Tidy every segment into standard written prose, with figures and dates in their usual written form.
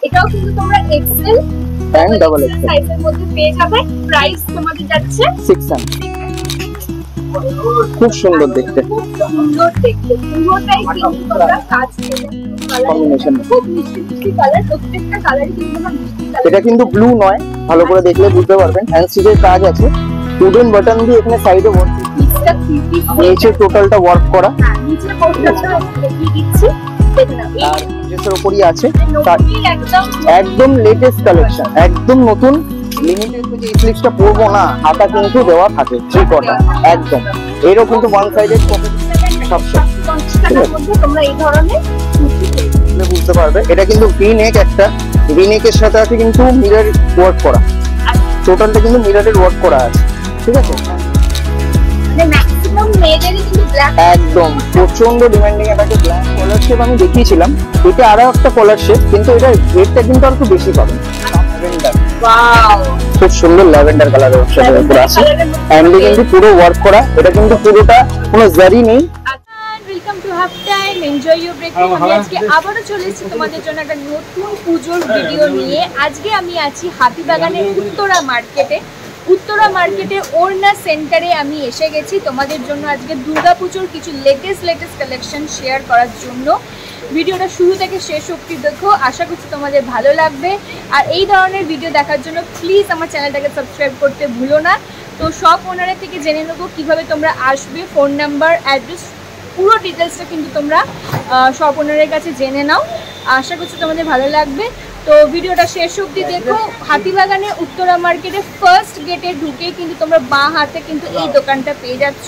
এটাও কিন্তু তোমরা এক্সেল এন্ড ডাবল এক্সেল সাইজের মধ্যে পেয়ে যাবে। প্রাইস তোমাদের যাচ্ছে 600। খুব সুন্দর দেখতে, খুব সুন্দর দেখতে, পুরোটাই কিন্তু তোমরা কাজ কম্বিনেশন, খুব মিষ্টি মিষ্টি কালার, প্রত্যেকটা কালারই কিন্তু তোমরা মিষ্টি কালার। এটা কিন্তু ব্লু নয়, ভালো করে দেখলে বুঝতে পারবেন। হ্যান্ড স্টিচের কাজ আছে, উডেন বাটন দিয়ে এখানে সাইডে ওয়ার্ক, পিসটা 3 পিস, নিচে টোটালটা ওয়ার্ক করা। হ্যাঁ নিচে পোস্টারটা দেখিয়ে দিচ্ছি, দেখুন আর ড্রেসের উপরই আছে একদম একদম লেটেস্ট কালেকশন, একদম নতুন লিমিটেড। যে স্লিভসটা পরবো না, হাতা কিন্তু দেওয়া থাকে থ্রি কোয়ার্টার একদম। এরও কিন্তু ওয়ান সাইডেড পকেট সবসময় তোমরা এই ধরনের বুঝতে পারবে। এটা কিন্তু ভি নেক, একটা ভি নেকের সাথে আছে কিন্তু মিরর ওয়ার্ক করা, টোটালটা কিন্তু মিররের ওয়ার্ক করা আছে, ঠিক আছে। মানে ম্যাক্সিমাম মেয়েদেরই কিন্তু ব্ল্যাক একদম প্রচন্ড ডিমান্ডিং একটা ব্ল্যাক কলার শেপ আমি দেখিয়েছিলাম, এটা আরো একটা কলার শেপ, কিন্তু এটা রেটটা কিন্তু আর একটু বেশি পাবেন। ল্যাভেন্ডার, ওয়াও খুব সুন্দর ল্যাভেন্ডার কালারের অপশন উপরে আছে, হ্যান্ডে কিন্তু পুরো ওয়ার্ক করা। এটা কিন্তু পুরোটা কোনো জারি নেই। Welcome to half time, enjoy your break. আমি আজকে আবারও চলে এসেছি তোমাদের জন্য একটা নতুন পুজোর ভিডিও নিয়ে। আজকে আমি আছি হাতিবাগানের উত্তরা মার্কেটে। উত্তরা মার্কেটে ওড়না সেন্টারে আমি এসে গেছি তোমাদের জন্য আজকে দুর্গাপুজোর কিছু লেটেস্ট কালেকশন শেয়ার করার জন্য। ভিডিওটা শুরু থেকে শেষ অবধি দেখো, আশা করছি তোমাদের ভালো লাগবে। আর এই ধরনের ভিডিও দেখার জন্য প্লিজ আমার চ্যানেলটাকে সাবস্ক্রাইব করতে ভুলো না। তো সব ওনারের থেকে জেনে নেবো কীভাবে তোমরা আসবে, ফোন নাম্বার, অ্যাড্রেস, পুরো ডিটেলসটা কিন্তু তোমরা সব ওনারের কাছে জেনে নাও। আশা করছি তোমাদের ভালো লাগবে। তো ভিডিওটা শেষ অবধি দেখো। হাতিবাগানে উত্তরা মার্কেটে ফার্স্ট গেটে ঢুকে কিন্তু তোমরা বাঁ হাতে কিন্তু এই দোকানটা পেয়ে যাচ্ছ।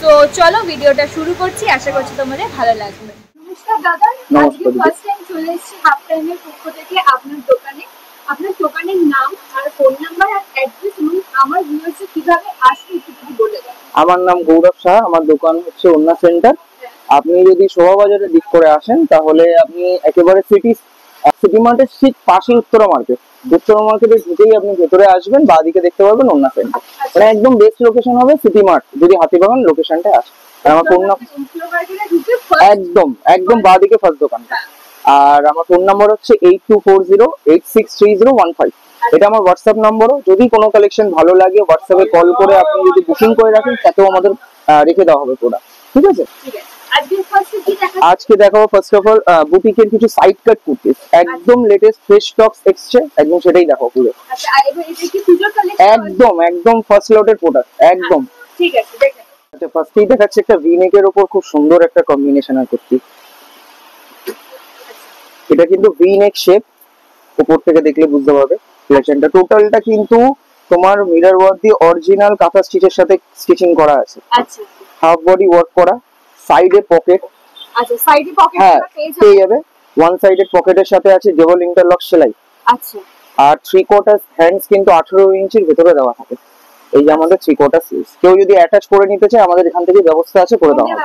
তো চলো ভিডিওটা শুরু করছি, আশা করছি তোমাদের ভালো লাগবে। নমস্কার দাদা, আজকে ফার্স্ট টাইম চলে এসেছি হাফ টাইমের পক্ষ থেকে আপনার দোকানে। আপনার দোকানের নাম আর ফোন নাম্বার আর অ্যাড্রেস এবং আমার ভিউয়ার্সরা কিভাবে আসবে একটু যদি বলে দেন। আমার নাম গৌরব শাহ, আমার দোকান হচ্ছে ওড়না সেন্টার। আপনি যদি শোভাবাজারের দিক করে আসেন তাহলে আপনি একেবারে সিটি মার্কেটের ঠিক পাশে উত্তরা মার্কেট, উত্তরা মার্কেটে ঢুকেই আপনি ভেতরে আসবেন, বাঁদিকে দেখতে পাবেন ওড়না সেন্টার। মানে একদম বেস্ট লোকেশন হবে সিটি মার্ট যদি হাতিবাগান লোকেশনটা আসে। আর আমার ফোন নাম্বার একদম একদম বাঁদিকে ফার্স্ট দোকানটা। আর আমার ফোন নাম্বার হচ্ছে 8240863015। এটা আমার হোয়াটসঅ্যাপ নাম্বারও, যদি কোনো কালেকশন ভালো লাগে হোয়াটসঅ্যাপে কল করে আপনি যদি বুকিং করে রাখেন তাতেও আমাদের রেখে দেওয়া হবে প্রোডাক্ট, ঠিক আছে। আজকে দেখাবো ফার্স্ট অফ অল বুটিকের কিছু সাইড কাট কুর্তিস, একদম লেটেস্ট ফ্রেশ স্টকস এসছে, একদম সেটাই দেখো পুরো। একদম একদম ফার্স্ট লটের প্রোডাক্ট একদম, ঠিক আছে দেখেন। আচ্ছা ফার্স্টেই দেখাচ্ছে একটা ভি নেকের উপর খুব সুন্দর একটা কম্বিনেশনের কুর্তি। এটা কিন্তু ভি নেক শেপ, উপর থেকে দেখলে বুঝতে পারবে কালেকশনটা। টোটালটা কিন্তু তোমার মিরর ওয়ার্ক দিয়ে অরিজিনাল কাঁথা স্টিচের সাথে স্টিচিং করা আছে। আচ্ছা, হাফ বডি ওয়ার্ক করা, সাইডে পকেট। আচ্ছা সাইডে পকেট পেয়ে যাবে। ওয়ান সাইডেড পকেটের সাথে আছে ডবল ইন্টারলক সেলাই। আচ্ছা, আর থ্রি কোয়ার্টার হ্যান্ডস কিন্তু 18 ইঞ্চির ভেতরে দেওয়া থাকে। এই যে আমাদের থ্রি কোয়ার্টার স্লিভস, কেউ যদি অ্যাটাচ করে নিতে চায় আমাদের এখান থেকে ব্যবস্থা আছে, করে দেওয়া হবে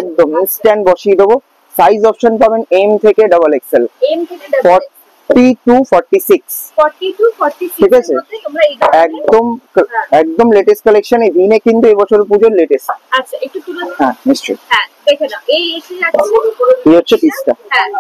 একদম ইনস্ট্যান্ট বসিয়ে দেবো। সাইজ অপশন পাবেন এম থেকে ডাবল এক্সেল, এম থেকে ডাবল 40 to 46, 40 to 46 ঠিক আছে। তোমরা এই একদম একদম লেটেস্ট কালেকশন। এই ভিনে কিন্তু এবছর পুজোর লেটেস্ট। আচ্ছা একটু তুলে দাও। হ্যাঁ নিশ্চয়ই। হ্যাঁ দেখে নাও, এই এসে যাচ্ছে, এই হচ্ছে পিসটা,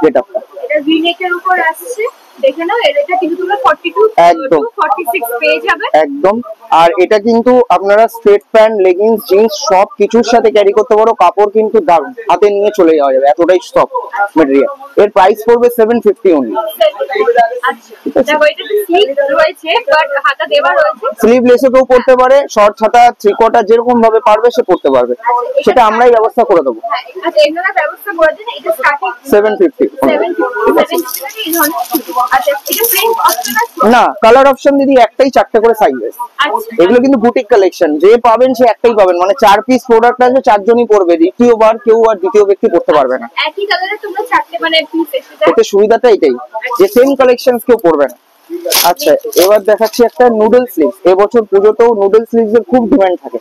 গেটআপটা। এটা ভিনেকের উপর আসছে, দেখে নাও। এটা কিন্তু তোমরা 42 একদম 46 পেয়ে যাবে একদম। আর এটা কিন্তু আপনারা স্ট্রেট প্যান্ট, লেগিংস, জিন্স সব কিছুর সাথে ক্যারি করতে পারো। কাপড় কিন্তু দারুণ, হাতে নিয়ে চলে যাওয়া যাবে, এতটাই সফট ম্যাটেরিয়াল। এর প্রাইস পড়বে 750 অনলি। আচ্ছা দেখো, এটা স্লিভ রয়েছে বাট হাতা দেওয়া রয়েছে। স্লিভলেসও কেউ পড়তে পারে, শর্ট হাতা, থ্রি কোয়ার্টার যেরকম ভাবে পারবে সে পড়তে পারবে, সেটা আমরাই ব্যবস্থা করে দেবো। আচ্ছা এনারা ব্যবস্থা করে দেন। এটা স্টার্টিং 750। 750 এই ধরনের। আচ্ছা এটা প্রিন্ট অপশন আছে না, কালার অপশন দিদি একটাই, 4টে করে সাইজ আছে। আচ্ছা এগুলো কিন্তু বুটিক কালেকশন, যে পাবেন সে একটাই পাবেন, মানে 4 পিস প্রোডাক্ট আছে, 4 জনই পড়বে, দ্বিতীয়বার কেউ আর দ্বিতীয় ব্যক্তি পড়তে পারবে না। একই কালারে তোমরা চারটে মানে পিস এসে যায়। এতে সুবিধাটা এটাই যে সেম কালেকশন কেউ পড়বে না। আচ্ছা এবার দেখাচ্ছি একটা নুডল স্লিভস। এবছর পুজোতেও নুডল স্লিভস এর খুব ডিমান্ড থাকে,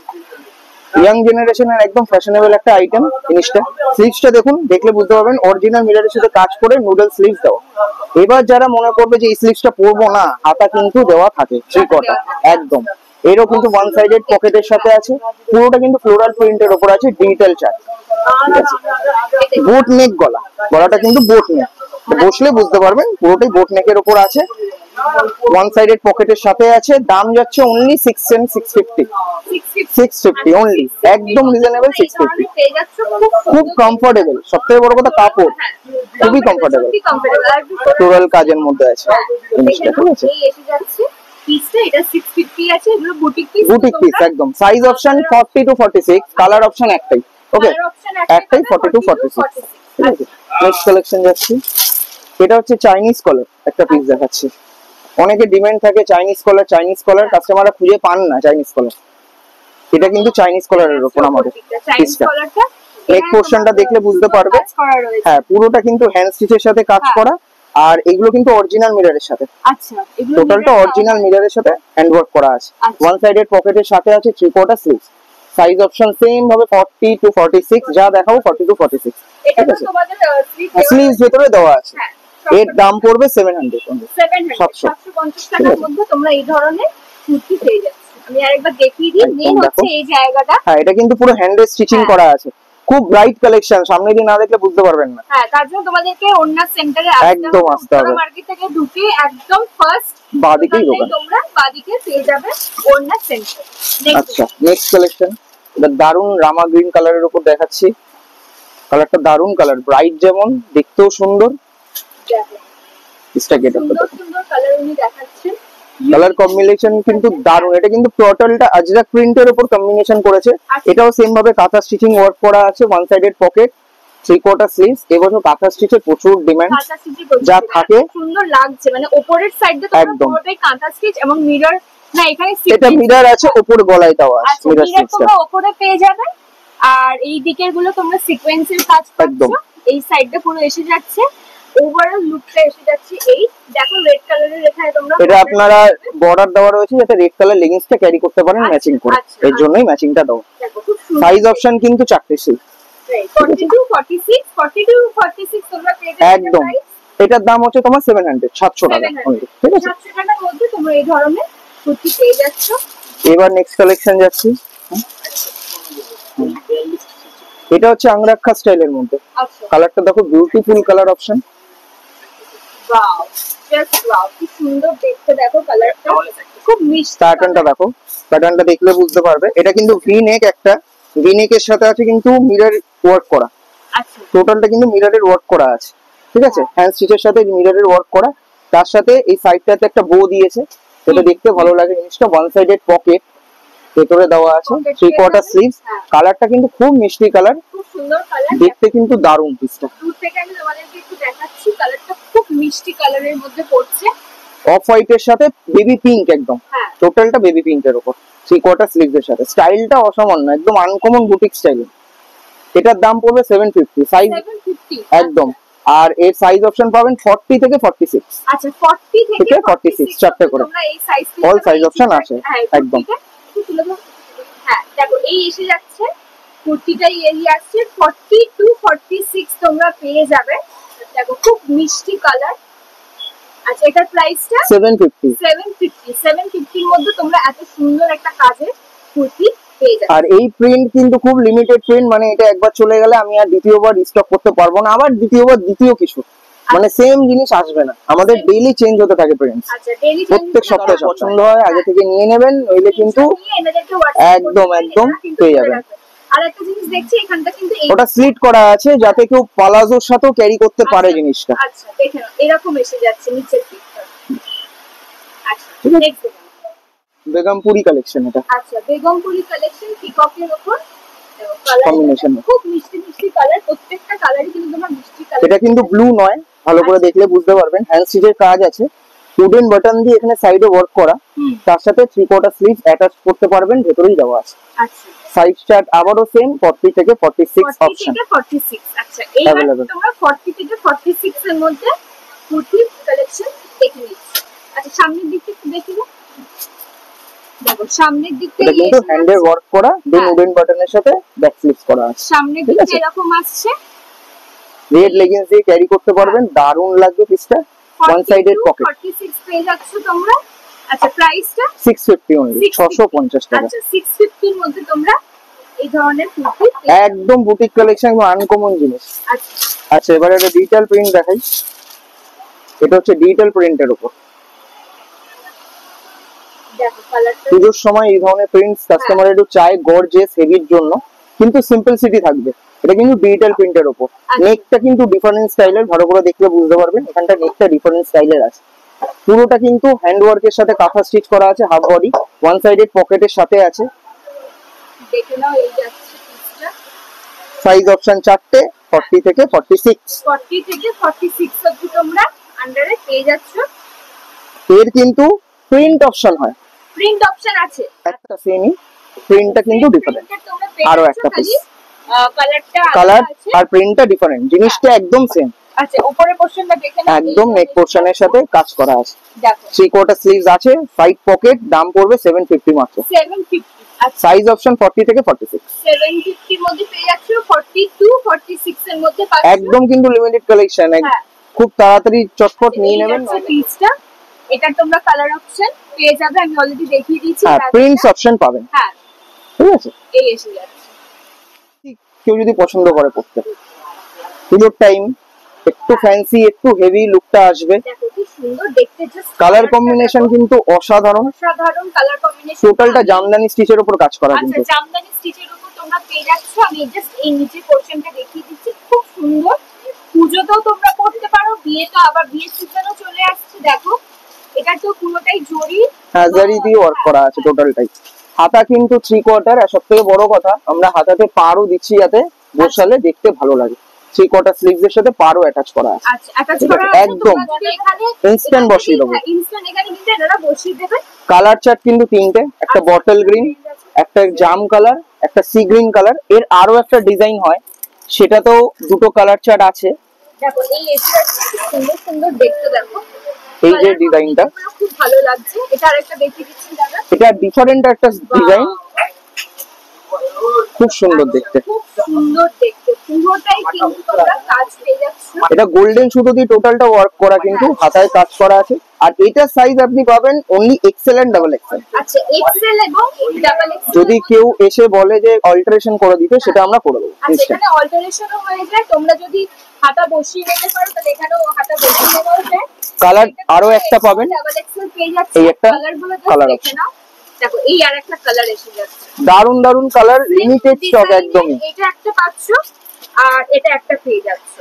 ইয়াং জেনারেশনের একদম ফ্যাশনেবল একটা আইটেম জিনিসটা। স্লিভসটা দেখুন, দেখলে বুঝতে পারবেন অরিজিনাল মিররের সাথে কাজ করে নুডল স্লিভস দাও। এবার যারা মনে করবে যে এই স্লিভসটা পরবো না, হাতা কিন্তু দেওয়া থাকে থ্রি কোয়ার্টার একদম। এরও কিন্তু ওয়ান সাইডেড পকেটের সাথে আছে, পুরোটা কিন্তু ফ্লোরাল প্রিন্টের উপর আছে, ডিজিটাল চার্ট, ঠিক আছে। বোট নেক গলা, গলাটা কিন্তু বোট নেক, বসলে বুঝতে পারবেন পুরোটাই বোট নেকের উপর আছে, ওয়ান সাইডেড পকেটের সাথে আছে। দাম যাচ্ছে অনলি 650 অনলি, একদম রিজনেবল 650। খুব কমফোর্টেবল, সবথেকে বড় কথা কাপড় খুবই কমফোর্টেবল, ফ্লোরাল কাজের মধ্যে আছে জিনিসটা, ঠিক আছে। বুটিক পিস একদম, size option 40 to 46, colour option একটাই, ওকে একটাই 40 to 46, ঠিক আছে। নেক্সট কালেকশন যাচ্ছি, এটা হচ্ছে চাইনিজ কলার একটা পিস দেখাচ্ছি। অনেকে ডিমান্ড থাকে চাইনিজ কলার, কাস্টমাররা খুঁজে পান না চাইনিজ কলার। এটা কিন্তু চাইনিজ কলারের উপর আমাদের পিসটা। নেক পোরশনটা দেখলে বুঝতে পারবে, হ্যাঁ পুরোটা কিন্তু হ্যান্ড স্টিচের সাথে কাজ করা, আর এগুলো কিন্তু অরিজিনাল মিররের সাথে। আচ্ছা, টোটালটা অরিজিনাল মিররের সাথে হ্যান্ড ওয়ার্ক করা আছে। ওয়ান সাইডেড পকেটের সাথে আছে 3/4 স্লিভ, সাইজ অপশন সেম ভাবে 40 to 46, যা দেখাবো 40 to 46, ঠিক আছে। স্লিভ ভেতরে দেওয়া আছে। এর দাম পড়বে 700 750 টাকার মধ্যে তোমরা এই ধরনের কুর্তি পেয়ে যাচ্ছ। আমি আরেকবার দেখিয়ে দিই, মেন হচ্ছে এই জায়গাটা, হ্যাঁ এটা কিন্তু পুরো হ্যান্ডে স্টিচিং করা আছে, খুব ব্রাইট কালেকশন, সামনে দিয়ে না দেখলে বুঝতে পারবেন না। হ্যাঁ, তার জন্য তোমাদেরকে ওন্না সেন্টারে একদম আসতে হবে, মার্কেট থেকে ঢুকে একদম ফার্স্ট বাদিকেই দোকান, তোমরা বাদিকে পেয়ে যাবে ওন্না সেন্টার। আচ্ছা, নেক্সট কালেকশন, এটা দারুন রামা গ্রিন কালারের উপর দেখাচ্ছি। কালারটা দারুন কালার, ব্রাইট যেমন, দেখতেও সুন্দর। সুন্দর কালার উনি দেখাচ্ছেন, কালার কম্বিনেশন কিন্তু দারুন। এটা কিন্তু টোটালটা আজরাক প্রিন্টের উপর কম্বিনেশন করেছে। এটাও সেম ভাবে কাঁথা স্টিচিং ওয়ার্ক করা আছে, ওয়ান সাইডেড পকেট, 3/4 স্লিভস। এবছর কাঁথা স্টিচের প্রচুর ডিমান্ড, যা থাকে সুন্দর লাগছে, মানে উপরের সাইডে তোমরা পুরোটাই কাঁথা স্টিচ এবং মিরর, না এখানে এটা মিরর আছে, উপরে গলায় দেওয়া আছে মিরর স্টিচটা, তোমরা উপরে পেয়ে যাবে। আর এই দিকের গুলো তোমরা সিকোয়েন্সের কাজ পাচ্ছো, এই সাইডটা পুরো এসে যাচ্ছে, ওভারঅল লুকটা এসে যাচ্ছে। এই দেখো রেড কালারের এখানে তোমরা, এটা আপনারা বর্ডার দেওয়া রয়েছে যাতে রেড কালার লেগিংসটা ক্যারি করতে পারেন ম্যাচিং করে, এর জন্যই ম্যাচিংটা দাও। সাইজ অপশন কিন্তু চারটে সেই 40 to 46 তোমরা পেয়ে যাবে একদম। এটার দাম হচ্ছে তোমার 700 টাকা, ঠিক আছে। 700 টাকার মধ্যে তোমরা এই ধরনের কুর্তি পেয়ে যাচ্ছ। এবার নেক্সট কালেকশন যাচ্ছি, এটা হচ্ছে আংরাক্ষা স্টাইলের মধ্যে। কালারটা দেখো, beautiful colour option, wow just wow, কি সুন্দর দেখতে, দেখো কালারটা খুব মিষ্টি। প্যাটার্নটা দেখো, প্যাটার্নটা দেখলে বুঝতে পারবে। এটা কিন্তু ভি নেক, একটা ভি নেকের সাথে আছে কিন্তু মিরর ওয়ার্ক করা। আচ্ছা, টোটালটা কিন্তু মিররের ওয়ার্ক করা আছে, ঠিক আছে। হ্যান্ড স্টিচের সাথে মিররের ওয়ার্ক করা, তার সাথে এই সাইডটাতে একটা বো দিয়েছে, এটা দেখতে ভালো লাগে জিনিসটা। ওয়ান সাইডেড পকেট ভেতরে দেওয়া আছে, 3/4 স্লিভস। কালারটা কিন্তু খুব মিষ্টি কালার, খুব সুন্দর কালার, দেখতে কিন্তু দারুণ পিসটা। দূর থেকে আমি তোমাদেরকে একটু দেখাচ্ছি, কালারটা খুব মিষ্টি কালারের মধ্যে পড়ছে, অফ হোয়াইটের সাথে বেবি পিঙ্ক, একদম টোটালটা বেবি পিঙ্কের উপর, 3/4 স্লিভস এর সাথে। স্টাইলটা অসামান্য, একদম আনকমন বুটিক স্টাইল। এটার দাম পড়বে 750, সাইজ একদম। আর এর সাইজ অপশন পাবেন 40 থেকে 46। আচ্ছা, 40 থেকে 46 চারটে করে, তোমরা এই সাইজ অল সাইজ অপশন আছে একদম। হ্যাঁ দেখো, এই এসে যাচ্ছে কুর্তিটা, এই আসছে 40 to 46 তোমরা পেয়ে যাবে। দেখো খুব মিষ্টি কালার। আচ্ছা, এটার প্রাইসটা 750 এর মধ্যে তোমরা এত সুন্দর একটা কাজের কুর্তি পেয়ে যাবে। আর এই প্রিন্ট কিন্তু খুব লিমিটেড প্রিন্ট, মানে এটা একবার চলে গেলে আমি আর দ্বিতীয়বার রিস্টক করতে পারবো না, আবার দ্বিতীয়বার দ্বিতীয় কিছু, মানে সেম জিনিস আসবে না, আমাদের ডেইলি চেঞ্জ হতে থাকে প্রিন্ট। আচ্ছা, ডেইলি প্রত্যেক সপ্তাহে পছন্দ হয় আগে থেকে নিয়ে নেবেন, নইলে কিন্তু একদম একদম পেয়ে যাবেন। আর একটা জিনিস দেখছি এখানটা কিন্তু ওটা স্লিট করা আছে, যাতে কেউ প্লাজোর সাথেও ক্যারি করতে পারে জিনিসটা। আচ্ছা, দেখেন এরকম এসে যাচ্ছে নিচের দিকটা। আচ্ছা, নেক্সট বেগমপুরি কালেকশন এটা। আচ্ছা, বেগমপুরি কালেকশন পিককের উপর কম্বিনেশন, খুব মিষ্টি মিষ্টি কালার, প্রত্যেকটা কালারই কিন্তু তোমার মিষ্টি কালার। এটা কিন্তু ব্লু নয়, ভালো করে দেখলে বুঝতে পারবেন। হ্যান্ড স্টিচের কাজ আছে, উডেন বাটন দিয়ে এখানে সাইডে ওয়ার্ক করা, তার সাথে 3/4 স্লিভ অ্যাটাচ করতে পারবেন, ভেতরেই দেওয়া আছে। আচ্ছা, সাইজ চার্ট আবারও সেম 40 থেকে 46 অপশন। 46। আচ্ছা, এইবার তোমরা 40 থেকে 46 এর মধ্যে কুর্তি কালেকশন দেখে নিচ্ছি। আচ্ছা, সামনের দিকটা একটু দেখি, দেখো সামনের দিকটা কিন্তু হ্যান্ডে ওয়ার্ক করা, দেন উডেন বাটনের সাথে ব্যাক স্লিভস করা আছে। সামনের দিকটা এরকম আসছে, রেড লেগিংস দিয়ে ক্যারি করতে পারবেন, দারুণ লাগবে পিসটা। ওয়ান সাইডেড পকেট, 46 পেয়ে যাচ্ছ তোমরা। আচ্ছা, প্রাইসটা 650 অনলি, 650 টাকা। আচ্ছা, 650 এর মধ্যে তোমরা এই ধরনের কুর্তি, একদম বুটিক কালেকশন, আনকমন জিনিস। আচ্ছা, এবারে একটা ডিজিটাল প্রিন্ট দেখাই। এটা হচ্ছে ডিজিটাল প্রিন্টের উপর। দেখো কালারটা পুজোর সময় এই ধরনের প্রিন্টস কাস্টমার একটু চায় গর্জিয়াস হেভির জন্য, কিন্তু সিম্পলসিটি থাকবে। এটা কিন্তু ডিজিটাল প্রিন্টের উপর। নেকটা কিন্তু ডিফারেন্ট স্টাইলের, ভালো করে দেখলে বুঝতে পারবেন এখানটা নেকটা ডিফারেন্ট স্টাইলের আছে। পুরোটা কিন্তু হ্যান্ড ওয়ার্কের সাথে কাঁথা স্টিচ করা আছে, হাফ বডি, ওয়ান সাইডেড পকেটের সাথে আছে। দেখে নাও এই যাচ্ছে পিসটা। সাইজ অপশন 4টে, 40 থেকে 46। 40 থেকে 46 অবধি তোমরা আন্ডারে পেয়ে যাচ্ছ। এর কিন্তু প্রিন্ট অপশন হয়, প্রিন্ট অপশন আছে, একটা সেমই, প্রিন্টটা কিন্তু ডিফারেন্ট। আরো একটা পিস, কালারটা কালার আছে আর প্রিন্টটা ডিফারেন্ট, জিনিসটা একদম সেম। আচ্ছা উপরের পোরশনটা দেখে নাও, একদম নেক পোরশনের সাথে কাজ করা আছে। দেখো 3/4 স্লিভস আছে, সাইড পকেট, দাম পড়বে 750 মাত্র। 750। আচ্ছা সাইজ অপশন 40 থেকে 46। 750 এর মধ্যে পেয়ে যাচ্ছ, 42 46 এর মধ্যে পাচ্ছ। একদম কিন্তু লিমিটেড কালেকশন, হ্যাঁ। খুব তাড়াতাড়ি চটপট নিয়ে নেবেন। পিসটা এটা তোমরা কালার অপশন পেয়ে যাবে, আমি অলরেডি দেখিয়ে দিয়েছি। হ্যাঁ, প্রিন্টস অপশন পাবেন। হ্যাঁ ঠিক আছে, এই এসে যাচ্ছে। কেউ যদি পছন্দ করে পড়তে, পুজোর টাইম একটু ফ্যান্সি একটু হেভি লুকটা আসবে। দেখো কি সুন্দর দেখতে, জাস্ট কালার কম্বিনেশন কিন্তু অসাধারণ, অসাধারণ কালার কম্বিনেশন। টোটালটা জামদানি স্টিচের উপর কাজ করা কিন্তু। আচ্ছা জামদানি স্টিচের উপর তোমরা পেয়ে যাচ্ছ। আমি জাস্ট এই নিচে পোরশনটা দেখিয়ে দিচ্ছি, খুব সুন্দর। পুজোতেও তোমরা পড়তে পারো, বিয়ে তো আবার বিয়ের সিজনও চলে আসছে। দেখো এটা তো পুরোটাই জরি, হ্যাঁ জারি দিয়ে ওয়ার্ক করা আছে টোটালটাই। হাতা কিন্তু 3/4, আর সবথেকে বড় কথা আমরা হাতাতে পাড়ও দিচ্ছি যাতে বসালে দেখতে ভালো লাগে। 3/4 স্লিভস এর সাথে পাড়ও অ্যাটাচ করা আছে। আচ্ছা অ্যাটাচ করা আছে, একদম ইনস্ট্যান্ট বসিয়ে দেবো। ইনস্ট্যান্ট এখানে কিন্তু এনারা বসিয়ে দেবে। কালার চার্ট কিন্তু 3টে, একটা বটল গ্রিন, একটা জাম কালার, একটা সি গ্রিন কালার। এর আরো একটা ডিজাইন হয়, সেটাতেও দুটো কালার চার্ট আছে। দেখো এই এসটা সুন্দর সুন্দর দেখতে, দেখো এই যে ডিজাইনটা খুব ভালো লাগছে। এটা আরেকটা দেখিয়ে দিচ্ছি দাদা, এটা ডিফারেন্ট একটা ডিজাইন, খুব সুন্দর দেখতে। খুব সুন্দর দেখতে, পুরোটাই কিন্তু তোমরা কাজ পেয়ে যাচ্ছ। এটা গোল্ডেন সুতো দিয়ে টোটালটা ওয়ার্ক করা, কিন্তু হাতায় কাজ করা আছে। আর এটার সাইজ আপনি পাবেন only XL and double XL. আচ্ছা এক্সেল এবং ডাবল এক্সেল। যদি কেউ এসে বলে যে অল্টারেশন করে দিতে, সেটা আমরা করে দেবো। আচ্ছা এখানে অল্টারেশনও হয়ে যায়, তোমরা যদি হাতা বসিয়ে নিতে পারো তাহলে এখানেও হাতা বসিয়ে নেওয়া যায়। কালার আরো একটা পাবেন, ডাবল এক্সেল পেয়ে যাচ্ছে। এই একটা কালারগুলো কালার দেখে নাও। দেখো এই আরেকটা কালার এসে যাচ্ছে, দারুন দারুন কালার, লিমিটেড স্টক একদমই। এটা একটা পাচ্ছো আর এটা একটা পেয়ে যাচ্ছ।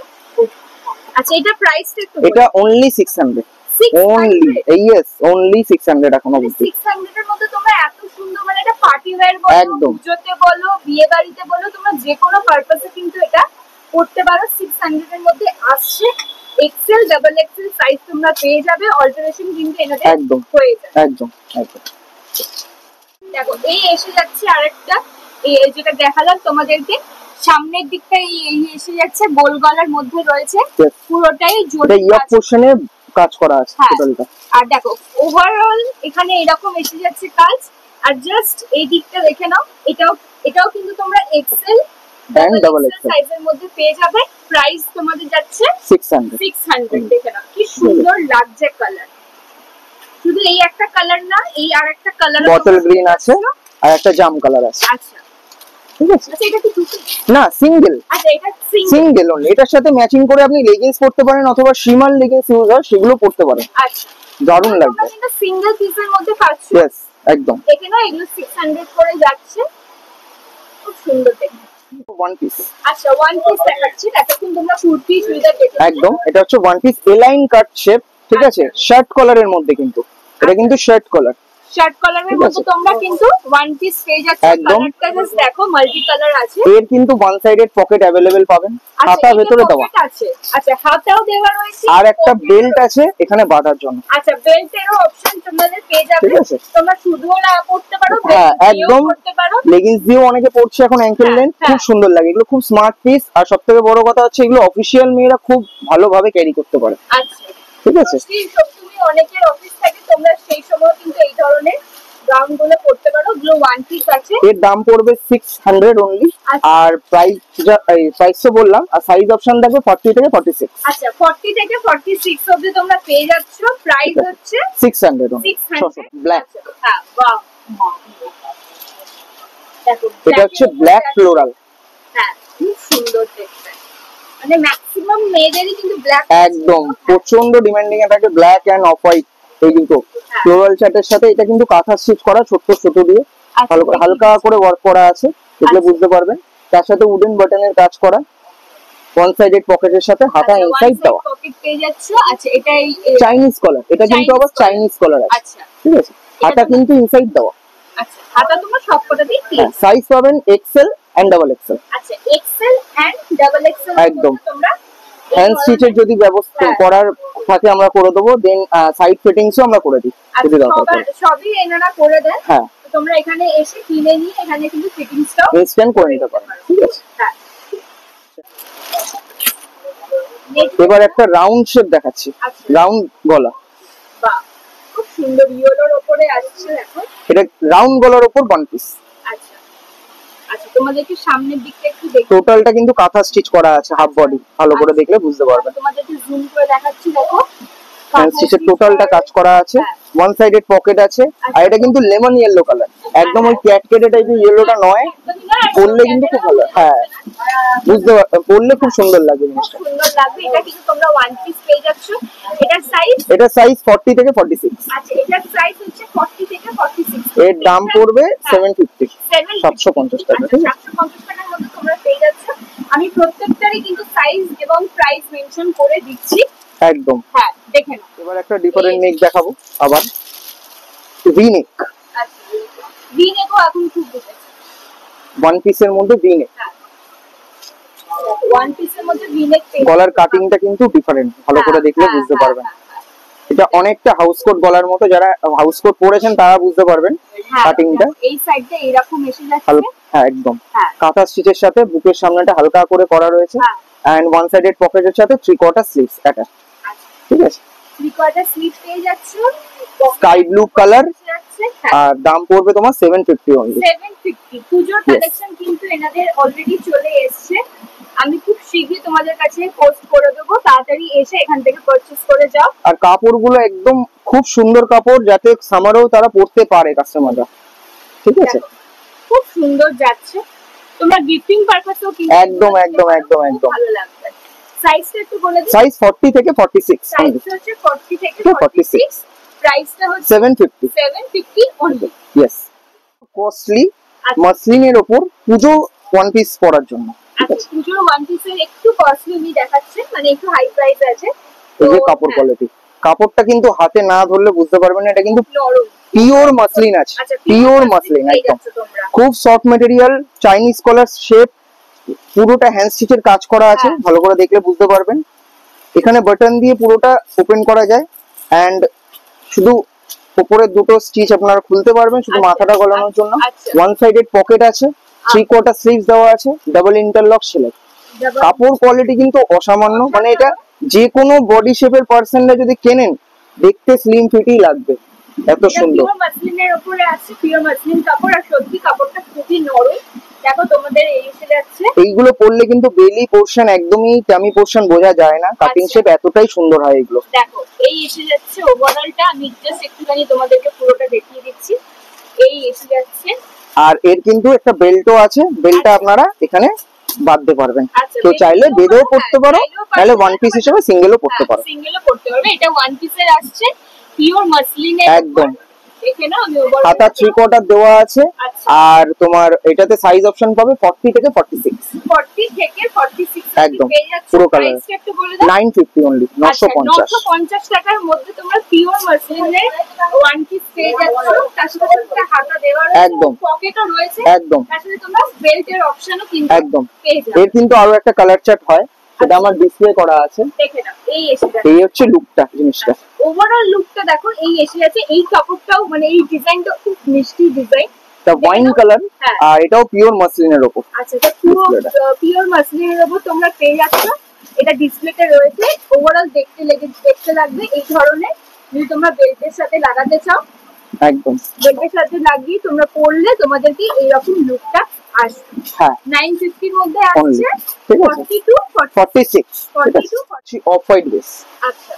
আচ্ছা এটা প্রাইসটা একটু এটা অনলি 600, অনলি ইয়েস অনলি 600 এখন অবধি। 600 এর মধ্যে তোমরা এত সুন্দর, মানে এটা পার্টি ওয়্যার বলো, একদম। পুজোতে বলো, বিয়ে বাড়িতে বলো, তোমরা যে কোনো পারপাসে কিন্তু এটা করতে পারো। 600 এর মধ্যে আসছে। এক্সেল ডাবল এক্সেল সাইজ তোমরা পেয়ে যাবে, অল্টারেশন কিন্তু এনাদের একদম হয়ে যাবে। একদম একদম। দেখো এই এসে যাচ্ছে আরেকটা, এই যেটা দেখালাম তোমাদেরকে সামনের দিকটা, এই এসে যাচ্ছে গোল গলার মধ্যে রয়েছে, পুরোটাই এটা জরি ইয়া কাজ। পোরশনে কাজ করা আছে হ্যাঁ। টোটালটা। আর দেখো ওভারঅল এখানে এরকম এসে যাচ্ছে কাজ। আর জাস্ট এই দিকটা দেখে নাও, এটাও কিন্তু তোমরা এক্সেল এন্ড ডাবল এক্সেল সাইজের মধ্যে পেয়ে যাবে। প্রাইস তোমাদের যাচ্ছে 600। দেখে নাও কি সুন্দর লাগছে কালার। শুধু এই একটা কালার না, এই আরেকটা কালার বটল গ্রিন আছে আর একটা জাম কালার আছে। আচ্ছা ঠিক আছে, আচ্ছা এটা কি দুটো? না সিঙ্গেল, আচ্ছা এটা সিঙ্গেল অনলি। এটার সাথে ম্যাচিং করে আপনি লেগিংস পরতে পারেন, অথবা শিমার লেগিংস ইউজ হয় সেগুলো পরতে পারেন। আচ্ছা দারুণ লাগবে। তোমরা কিন্তু সিঙ্গেল পিসের মধ্যে পাচ্ছ। यस একদম। দেখে নাও এগুলো 600 করে যাচ্ছে, খুব সুন্দর দেখতে। ওয়ান পিস, আচ্ছা ওয়ান পিস দেখাচ্ছি। এতক্ষণ তোমরা কুর্তি চুড়িদার দেখেছো, একদম। এটা হচ্ছে ওয়ান পিস এলাইন কাট শেপ, ঠিক আছে, শার্ট কলারের মধ্যে কিন্তু। এটা কিন্তু শার্ট কলার, শার্ট কলারের মধ্যে তোমরা কিন্তু ওয়ান পিস পেয়ে যাচ্ছ। একদম। কালারটা জাস্ট দেখো, মাল্টি কালার আছে। এর কিন্তু ওয়ান সাইডেড পকেট अवेलेबल পাবেন, হাতা ভেতরে দেওয়া আছে। আচ্ছা হাতাও দেওয়া রয়েছে, আর একটা বেল্ট আছে এখানে বাঁধার জন্য। আচ্ছা বেল্টেরও অপশন তোমাদের পেয়ে যাবে। ঠিক আছে, তোমরা শুধুও না পড়তে পারো, হ্যাঁ একদম পড়তে পারো। লেগিংস দিয়েও অনেকে পড়ছে এখন অ্যাঙ্কেল লেন্থ, খুব সুন্দর লাগে। এগুলো খুব স্মার্ট পিস, আর সবথেকে বড় কথা হচ্ছে এগুলো অফিশিয়াল মেয়েরা খুব ভালোভাবে ক্যারি করতে পারে। আচ্ছা ঠিক আছে, তুমি অনেকের অফিস থাকে, তোমরা সেই সময় কিন্তু এই ধরনের গাউন গুলো পড়তে পারো। এগুলো ওয়ান পিস আছে, এর দাম পড়বে 600 অনলি। আর প্রাইসও বললাম, আর সাইজ অপশন থাকবে 40 থেকে 46। আচ্ছা 40 থেকে 46 অবধি তোমরা পেয়ে যাচ্ছ। প্রাইস হচ্ছে 600 অনলি। 600 ব্ল্যাক, হ্যাঁ বাহ। দেখো এটা হচ্ছে ব্ল্যাক ফ্লোরাল। হ্যাঁ খুব সুন্দর দেখতে। মানে ম্যাক্সিমাম মেয়েদেরই কিন্তু ব্ল্যাক একদম প্রচন্ড ডিমান্ডিং এ থাকে ব্ল্যাক এন্ড অফ হোয়াইট। এই কিন্তু ফ্লোরাল চার্টের সাথে এটা কিন্তু কাঁথা স্টিচ করা ছোট ছোট দিয়ে ভালো করে হালকা করে ওয়ার্ক করা আছে, দেখলে বুঝতে পারবেন। তার সাথে উডেন বাটনের কাজ করা, ওয়ান সাইডেড পকেটের সাথে হাতা ইনসাইড দেওয়া, পকেট পেয়ে যাচ্ছে। আচ্ছা এটা চাইনিজ কলার, এটা কিন্তু আবার চাইনিজ কলার আছে। আচ্ছা ঠিক আছে, হাতা কিন্তু ইনসাইড দেওয়া। আচ্ছা হাতা তোমরা সবকটাতেই পেয়ে সাইজ পাবেন এক্সেল এন্ড ডাবল এক্সেল। আচ্ছা এক্সেল এন্ড ডাবল এক্সেল একদম। তোমরা হ্যান্ড স্টিচের যদি ব্যবস্থা করার থাকে আমরা করে দেবো, দেন সাইড ফিটিংসও আমরা করে দিই যদি দরকার পড়ে। সবই এনারা করে দেন। হ্যাঁ, তোমরা এখানে এসে কিনে নিয়ে এখানে কিন্তু ফিটিংসটাও ইনস্ট্যান্ট করে নিতে পারো। ঠিক আছে, হ্যাঁ। এবার একটা রাউন্ড শেপ দেখাচ্ছি, রাউন্ড গলা। বাহ, খুব সুন্দর ইয়েলোর উপরে আসছে দেখো। এটা রাউন্ড গলার উপর ওয়ান পিস। আচ্ছা আচ্ছা, তোমাদেরকে সামনের দিকটা একটু দেখো। টোটালটা কিন্তু কাঁথা স্টিচ করা আছে, হাফ বডি, ভালো করে দেখলে বুঝতে পারবেন। তোমাদেরকে জুম করে দেখাচ্ছি দেখো, হ্যান্ড স্টিচের টোটালটা কাজ করা আছে, ওয়ান সাইডেড পকেট আছে। আর এটা কিন্তু লেমন ইয়েলো কালার, একদম ওই ক্যাট কেটে টাইপের ইয়েলোটা নয়। পরলে কিন্তু খুব ভালো, হ্যাঁ বুঝতে পরলে খুব সুন্দর লাগবে জিনিসটা। সুন্দর লাগবে। এটা কিন্তু তোমরা ওয়ান পিস পেয়ে যাচ্ছ। এটার সাইজ, এটা সাইজ 40 থেকে 46। আচ্ছা এটার সাইজ হচ্ছে 40 থেকে 46। এর দাম পড়বে 750, 750 টাকা। ঠিক আছে, 750 টাকার মধ্যে তোমরা পেয়ে যাচ্ছ। আমি প্রত্যেকটারই কিন্তু সাইজ এবং প্রাইস মেনশন করে দিচ্ছি। একদম, হ্যাঁ দেখে নাও। এবার একটা ডিফারেন্ট নেক দেখাবো, আবার ভি নেক। আচ্ছা ভি নেকও এখন খুব উঠেছে। ওয়ান পিসের মধ্যে ভি নেক, ওয়ান পিসের মধ্যে ভি নেক পেয়ে গলার কাটিংটা কিন্তু ডিফারেন্ট, ভালো করে দেখলে বুঝতে পারবেন। এটা অনেকটা হাউস কোট গলার মতো, যারা হাউস কোট পরেছেন তারা বুঝতে পারবেন কাটিংটা। এই সাইডটা এরকম এসে যাচ্ছে। হ্যাঁ একদম, কাঁথা স্টিচের সাথে বুকের সামনেটা হালকা করে করা রয়েছে, এন্ড ওয়ান সাইডেড পকেটের সাথে 3/4 স্লিভস অ্যাটাচ। ঠিক আছে, 3/4 স্লিভ পেয়ে যাচ্ছে, স্কাই ব্লু কালার। আর দাম পড়বে তোমার 750 অনলি। 750। পূজোর কালেকশন কিন্তু এনাদের অলরেডি চলে এসেছে। আমি খুব শীঘ্রই তোমাদের কাছে পোস্ট করে দেবো, তাড়াতাড়ি এসে এখান থেকে পারচেজ করে যাও। আর কাপড়গুলো একদম খুব সুন্দর কাপড়, যাতে সামারেও তারা পরতে পারে কাস্টমাররা। ঠিক আছে, খুব সুন্দর যাচ্ছে। তোমরা গিফটিং পারপাসেও কিন্তু একদম একদম একদম একদম ভালো লাগবে। সাইজটা একটু বলে দিই। সাইজ 40 থেকে 46। সাইজ হচ্ছে 40 থেকে 46। প্রাইসটা হচ্ছে 750। 750 অনলি। ইয়েস, কস্টলি মাসলিনের উপর পুজো ওয়ান পিস পরার জন্য। আচ্ছা পুজোর ওয়ান পিসের একটু কস্টলি দেখাচ্ছে, মানে একটু হাই প্রাইস আছে। এই যে কাপড় কোয়ালিটি, কাপড়টা কিন্তু হাতে না ধরলে বুঝতে পারবেন না, এটা কিন্তু নরম পিওর মাসলিন আছে, পিওর মাসলিন একদম। খুব সফট ম্যাটেরিয়াল, চাইনিজ কলার শেপ, পুরোটা হ্যান্ড স্টিচের কাজ করা আছে, ভালো করে দেখলে বুঝতে পারবেন। এখানে বাটন দিয়ে পুরোটা ওপেন করা যায়, এন্ড শুধু উপরের দুটো স্টিচ আপনারা খুলতে পারবেন শুধু মাথাটা গলানোর জন্য। ওয়ান সাইডেড পকেট আছে, 3/4 স্লিভস দেওয়া আছে, ডাবল ইন্টারলক সেলাই। কাপড় কোয়ালিটি কিন্তু অসামান্য, মানে এটা যে কোনো বডি শেপের পার্সনরা যদি কেনেন দেখতে স্লিম ফিটই লাগবে, এত সুন্দর। পিওর মাসলিনের উপরে আছে, পিওর মাসলিন কাপড়। আর সত্যি কাপড়টা খুবই নরম। দেখো তোমাদের এই এসে যাচ্ছে, এইগুলো পরলে কিন্তু বেলি পোরশন একদমই টামি পোরশন বোঝা যায় না, কাটিং শেপ এতটাই সুন্দর হয় এগুলো। দেখো এই এসে যাচ্ছে ওভারঅলটা। আমি জাস্ট একটুখানি তোমাদেরকে পুরোটা দেখিয়ে দিচ্ছি। এই এসে যাচ্ছে, আর এর কিন্তু একটা বেল্টও আছে, বেল্টটা আপনারা এখানে বাঁধতে পারবেন। তো চাইলে বেঁধেও পড়তে পারো, তাহলে ওয়ান পিস হিসেবে সিঙ্গেলও পড়তে পারো। সিঙ্গেলও পড়তে পারবে। এটা ওয়ান পিসের আসছে, পিওর মাসলিনের একদম। দেখে নাও, আমি ওভারঅল হাতা 3/4 দেওয়া আছে। আর তোমার এটাতে সাইজ অপশন পাবে 40 থেকে 46। 40 থেকে 46 একদম পেয়ে যাচ্ছে। পুরো কালার। প্রাইসটা একটু বলে দাও। 950 অনলি, 950। 950 টাকার মধ্যে তোমরা পিওর মাসলিনের ওয়ান পিস পেয়ে যাচ্ছ। তার সাথে একটা হাতা দেওয়া রয়েছে, একদম পকেটও রয়েছে, একদম। তার সাথে তোমরা বেল্টের অপশনও কিন্তু একদম। পেয়ে যাবে। এর কিন্তু আরো একটা কালার চার্ট হয়, সেটা আমার ডিসপ্লে করা আছে। দেখে নাও, এই এসে যাচ্ছে। এই হচ্ছে লুকটা, জিনিসটা ওভারঅল লুকটা দেখো, এই এসে যাচ্ছে। এই কাপড়টাও মানে এই ডিজাইনটা খুব মিষ্টি ডিজাইন, এটা ওয়াইন কালার, আর এটাও পিওর মাসলিনের উপর। আচ্ছা এটা পুরো পিওর মাসলিনের উপর তোমরা পেয়ে যাচ্ছ। এটা ডিসপ্লেতে রয়েছে। ওভারঅল দেখতে লাগবে এই ধরনের। যদি তোমরা বেল্টের সাথে লাগাতে চাও, একদম বেল্টের সাথে লাগিয়ে তোমরা পরলে তোমাদেরকে এইরকম লুকটা আসবে। হ্যাঁ 950 এর মধ্যে Only, আসছে। ঠিক আছে। 40 to 46 42 অফ হোয়াইট বেস। আচ্ছা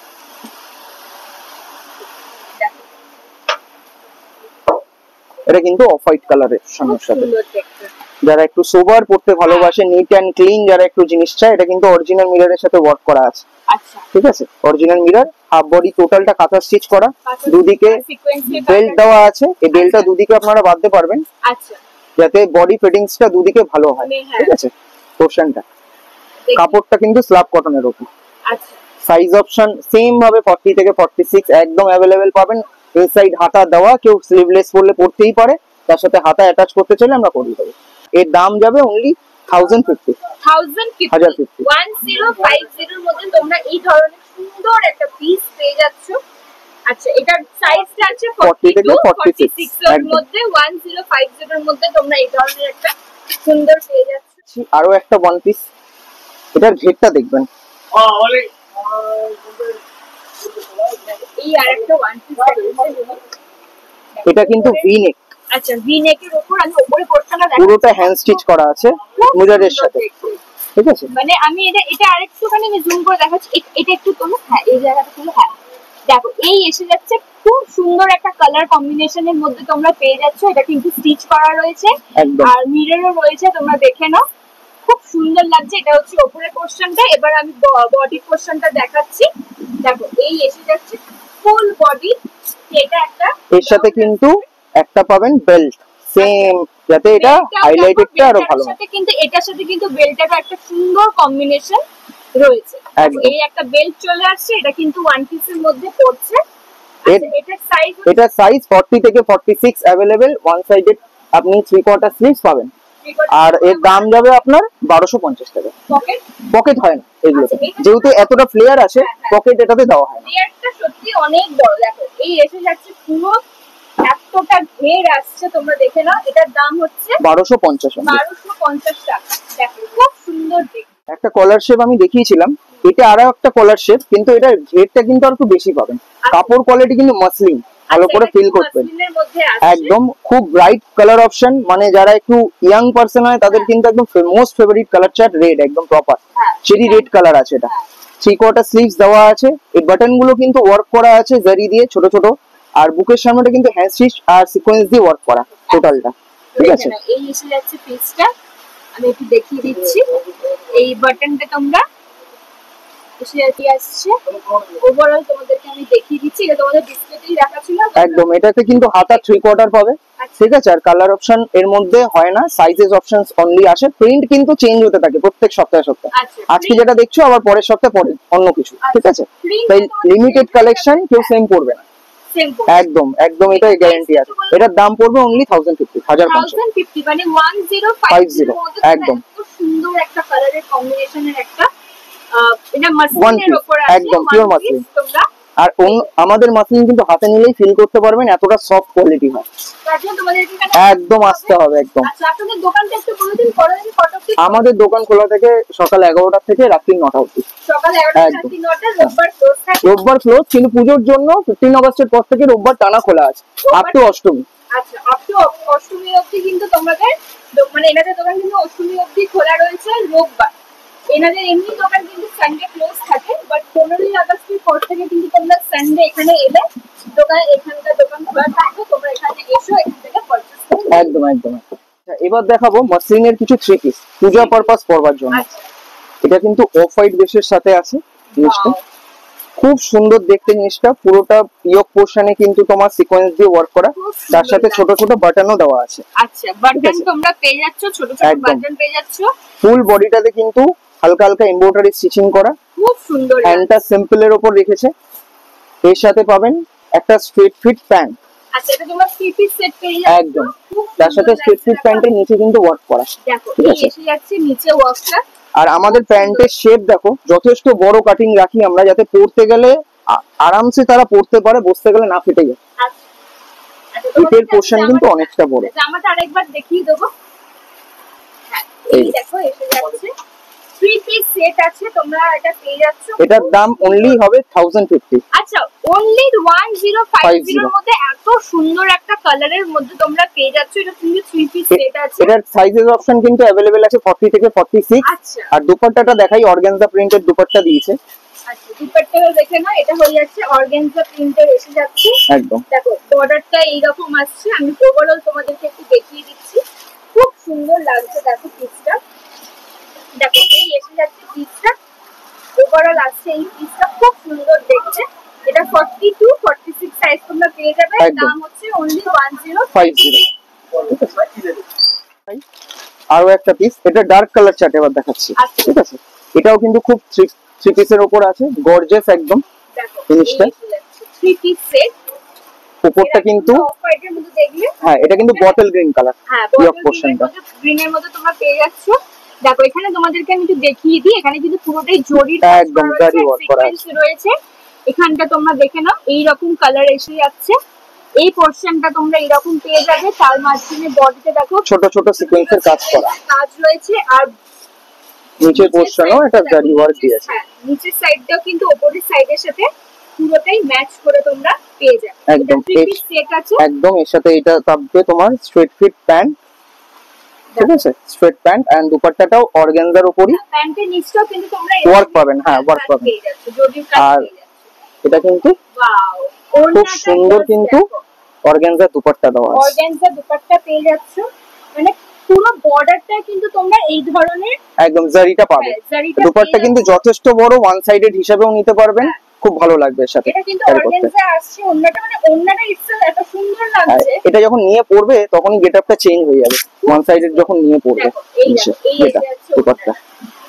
এটা কিন্তু অফ হোয়াইট কালারের সামনের সাথে। সুন্দর দেখতে। যারা একটু সোবার পড়তে ভালোবাসে, নিট অ্যান্ড ক্লিন যারা একটু জিনিস চায়, এটা কিন্তু অরিজিনাল মিররের সাথে ওয়ার্ক করা আছে। আচ্ছা, ঠিক আছে, অরিজিনাল মিরর, হাফ বডি টোটালটা কাঁথা স্টিচ করা, দুদিকে বেল্ট দেওয়া আছে। এই বেল্টটা দুদিকে আপনারা বাঁধতে পারবেন, আচ্ছা, যাতে বডি ফিটিংসটা দুদিকে ভালো হয়। ঠিক আছে, পোর্শনটা কাপড়টা কিন্তু স্ল্যাব কটনের উপর। আচ্ছা, সাইজ অপশন সেম ভাবে 40 থেকে 46 একদম অ্যাভেলেবেল পাবেন। ইনসাইড হাতা দেওয়া, কেউ স্লিভলেস পরলে পরতেই পারে, তার সাথে হাতা অ্যাটাচ করতে চাইলে আমরা করে দেবো। এর দাম যাবে অনলি 1050 1050 এর মধ্যে তোমরা এই ধরনের সুন্দর একটা পিস পেয়ে যাচ্ছ। আচ্ছা, এটার সাইজটা আছে 40 থেকে 46 এর মধ্যে। 1050 এর মধ্যে তোমরা এই ধরনের একটা সুন্দর পেয়ে যাচ্ছ। আরো একটা ওয়ান পিস, এটার ঘেরটা দেখবেন, এই আরেকটা ওয়ান পিস। এটা কিন্তু ভি নেক। আচ্ছা, ভি নেকের উপর আমি উপরে পোর্শনটা দেখাচ্ছি, পুরোটা হ্যান্ড স্টিচ করা আছে মিররের সাথে। ঠিক আছে, মানে আমি এটা আরেকটুখানি আমি জুম করে দেখাচ্ছি। এটা একটু তোলো, হ্যাঁ এই জায়গাটা তোলো, হ্যাঁ দেখো এই এসে যাচ্ছে। খুব সুন্দর একটা কালার কম্বিনেশনের মধ্যে তোমরা পেয়ে যাচ্ছ। এটা কিন্তু স্টিচ করা রয়েছে আর মিররও রয়েছে, তোমরা দেখে নাও, খুব সুন্দর লাগছে। এটা হচ্ছে উপরের পোর্শনটা। এবার আমি বডি পোর্শনটা দেখাচ্ছি। দেখো এই এসে যাচ্ছে ফুল বডি। এটা একটা, এর সাথে কিন্তু একটা পাবেন বেল্ট সেম, যাতে এটা হাইলাইটেডটা আরো ভালো হয়। সাথে কিন্তু এটার সাথে কিন্তু বেল্টেরও একটা সুন্দর কম্বিনেশন রয়েছে। এই একটা বেল্ট চলে আসছে, এটা কিন্তু ওয়ান পিসের মধ্যে পড়ছে। এটা সাইজ 40 থেকে 46 अवेलेबल। ওয়ান সাইডেড আপনি 3/4 স্লিভস পাবেন, আর এর দাম যাবে আপনার 1250 টাকা। পকেট হয় না এগুলোতে, যেহেতু এতটা ফ্লেয়ার আছে, পকেট এটাতে দেওয়া হয় না। ফ্লেয়ারটা সত্যি অনেক বড়। দেখো এই এসে যাচ্ছে পুরো এতটা ঘের আসছে, তোমরা দেখে নাও। এটার দাম হচ্ছে 1250 টাকা। দেখো খুব সুন্দর দেখতে। একটা কলার শেপ আমি দেখিয়েছিলাম, এটা আরো একটা কলার শেপ, কিন্তু এটার ঘেরটা কিন্তু আর একটু বেশি পাবেন। কাপড় কোয়ালিটি কিন্তু মাসলিন, ভালো করে ফিল করবেন। একদম খুব ব্রাইট কালার অপশন, মানে যারা একটু ইয়াং পার্সন হয় তাদের কিন্তু একদম most favourite colour chart red, একদম প্রপার চেরি রেড কালার আছে। এটা 3/4 স্লিভস দেওয়া আছে। এই বাটন গুলো কিন্তু ওয়ার্ক করা আছে জারি দিয়ে ছোট ছোট, আর বুকের সামনেটা কিন্তু হ্যান্ড স্টিচ আর সিকোয়েন্স দিয়ে ওয়ার্ক করা টোটালটা। ঠিক আছে, এই এসে যাচ্ছে পিসটা, আমি একটু দেখিয়ে দিচ্ছি। এই বাটনটা তোমরা এসে আসছে, ওভারঅল তোমাদেরকে আমি দেখিয়ে দিচ্ছি। এটা তোমাদের ডিসপ্লেতেই রাখা ছিল একদম। এটাতে কিন্তু হাতা 3/4 পাবে। ঠিক আছে, আর কালার অপশন এর মধ্যে হয় না, সাইজেস অপশনস অনলি আসে। প্রিন্ট কিন্তু চেঞ্জ হতে থাকে প্রত্যেক সপ্তাহে সপ্তাহে। আজকে যেটা দেখছো আবার পরের সপ্তাহে পরে অন্য কিছু। ঠিক আছে, তাই লিমিটেড কালেকশন, কেউ সেম পড়বে না। একদম একদম, এটা গ্যারান্টি আছে। এটার দাম পড়বে অনলি 1050 1050, মানে 1050 একদম সুন্দর একটা কালারের কম্বিনেশনের একটা এটা মাসলিনের উপর আছে, একদম পিওর মাসলিন। আর আমাদের মাসলিন কিন্তু হাতে নিলেই ফিল করতে পারবেন এতটা সফট কোয়ালিটি হয়। একদম আসতে হবে একদম। আচ্ছা, আপনাদের দোকানটা একটু বলে দিন, কটা থেকে? আমাদের দোকান খোলা থেকে সকাল 11টা থেকে রাত্রি 9টা অবধি। সকাল 11টা থেকে রাত্রি 9টা, রোববার ক্লোজ থাকে। রোববার ক্লোজ, কিন্তু পুজোর জন্য 15 আগস্টের পর থেকে রোববার টানা খোলা আছে আপ টু অষ্টমী। আচ্ছা, আপ টু অষ্টমী অবধি কিন্তু তোমাদের মানে এনাদের দোকান কিন্তু অষ্টমী অবধি খোলা রয়েছে রোববার। এনাদের এমনি দোকান কিন্তু সানডে ক্লোজ থাকে, বাট 15 আগস্টের পর থেকে কিন্তু তোমরা সানডে এখানে এলে এখানকার দোকান খোলা থাকবে, তোমরা এখানে এসো, এখান থেকে পারচেজ করো। একদম একদম। এবার দেখাবো মাসলিনের কিছু 3 পিস পূজা পারপাস পরবার জন্য। এটা কিন্তু অফ হোয়াইট বেসের সাথে আছে জিনিসটা, খুব সুন্দর দেখতে জিনিসটা। পুরোটা ইয়ক পোরশনে কিন্তু তোমার সিকোয়েন্স দিয়ে ওয়ার্ক করা, তার সাথে ছোট ছোট বাটনও দেওয়া আছে। আচ্ছা, বাটন তোমরা পেয়ে যাচ্ছ, ছোট ছোট বাটন পেয়ে যাচ্ছ। ফুল বডিটাতে কিন্তু হালকা হালকা এমব্রয়ডারি স্টিচিং করা, খুব সুন্দর। হ্যান্ডটা সিম্পল এর উপর রেখেছে। এর সাথে পাবেন একটা স্ট্রেট ফিট প্যান্ট। আচ্ছা, এটা তোমরা 3 পিস সেট পেয়ে যাচ্ছ একদম, তার সাথে স্ট্রেট ফিট প্যান্টের নিচে কিন্তু ওয়ার্ক করা। দেখো এই এসে যাচ্ছে নিচে ওয়ার্কটা। আর আমাদের প্যান্টের শেপ দেখো, যথেষ্ট বড় কাটিং রাখি আমরা, যাতে পরতে গেলে আরামসে তারা পরতে পারে, বসতে গেলে না ফেটে যায়। পিঠের পোরশন কিন্তু অনেকটা বড়। জামাটা আরেকবার দেখিয়ে দেবো। হ্যাঁ, এই দেখো এসে যাচ্ছে 3 পিস সেট আছে, তোমরা এটা পেয়ে যাচ্ছ। এটার দাম অনলি হবে 1050। আচ্ছা, অনলি 1050 এর মধ্যে এত সুন্দর একটা কালারের মধ্যে তোমরা পেয়ে যাচ্ছ। এটা কিন্তু 3 পিস সেট আছে। এটার সাইজেস অপশন কিন্তু अवेलेबल আছে 40 থেকে 46। আচ্ছা, আর দুপাট্টাটা দেখাই, অর্গানজা প্রিন্টেড দুপাট্টা দিয়েছে। আচ্ছা, দুপাট্টাটা দেখে না, এটা হয়ে যাচ্ছে অর্গানজা প্রিন্টের এসে যাচ্ছে। একদম দেখো বর্ডারটা এইরকম আসছে। আমি ওভারঅল তোমাদেরকে একটু দেখিয়ে দিচ্ছি, খুব সুন্দর লাগছে একদম। দাম হচ্ছে অনলি 1050। আরো একটা পিস, এটা ডার্ক কালার চার্ট এবার দেখাচ্ছি। আচ্ছা। ঠিক আছে, এটাও কিন্তু খুব থ্রি পিসের উপর আছে, গর্জিয়াস একদম দেখো জিনিসটা। Three piece set. উপরটা কিন্তু অফ হোয়াইটের মধ্যে দেখলে, হ্যাঁ এটা কিন্তু বটল গ্রিন কালার, হ্যাঁ ইয়ক বটল পোর্শনটা গ্রিনের মধ্যে তোমরা পেয়ে যাচ্ছ। দেখো এখানে তোমাদেরকে আমি একটু দেখিয়ে দিই, এখানে কিন্তু পুরোটাই জরির কাজ একদম করা জারি রয়েছে, ওয়ার্ক করা সিকোয়েন্স রয়েছে। এখানটা তোমরা দেখে নাও, এইরকম কালার এসে যাচ্ছে। এই পোর্শনটা তোমরা এরকম পেয়ে যাবে, তার মাঝখানে বডিতে দেখো ছোট ছোট সিকোয়েন্সের কাজ করা কাজ রয়েছে। আর নিচের পোর্শনও এটা জারি ওয়ার্ক দিয়েছে। হ্যাঁ নিচের সাইডটাও কিন্তু উপরের সাইডের সাথে পুরোটাই ম্যাচ করে তোমরা পেয়ে যাবে। একদম থ্রি পিস সেট আছে। একদম এর সাথে এটা থাকবে তোমার স্ট্রেট ফিট প্যান্ট, ঠিক আছে, স্ট্রেট প্যান্ট এন্ড দুপাট্টাটাও অর্গানজার উপরই, প্যান্টের নিচটাও কিন্তু তোমরা ওয়ার্ক পাবেন। হ্যাঁ ওয়ার্ক পাবেন। আর এটা কিন্তু ওয়াও, খুব সুন্দর কিন্তু অর্গানজার দুপাট্টা দেওয়া আছে। অর্গানজার দুপাট্টা পেয়ে যাচ্ছ, মানে পুরো বর্ডারটা কিন্তু তোমরা এই ধরনের একদম জারিটা পাবে। দুপাট্টা কিন্তু যথেষ্ট বড়, ওয়ান সাইডেড হিসাবেও নিতে পারবেন, খুব ভালো লাগবে এর সাথে। এটা কিন্তু অর্গানজা আসছে, ওন্নাটা মানে ওন্নাটা ইটসেলফ এত সুন্দর লাগছে। এটা যখন নিয়ে পড়বে তখনই গেটআপটা চেঞ্জ হয়ে যাবে, ওয়ান সাইডেড যখন নিয়ে পড়বে। এটা দুপাট্টা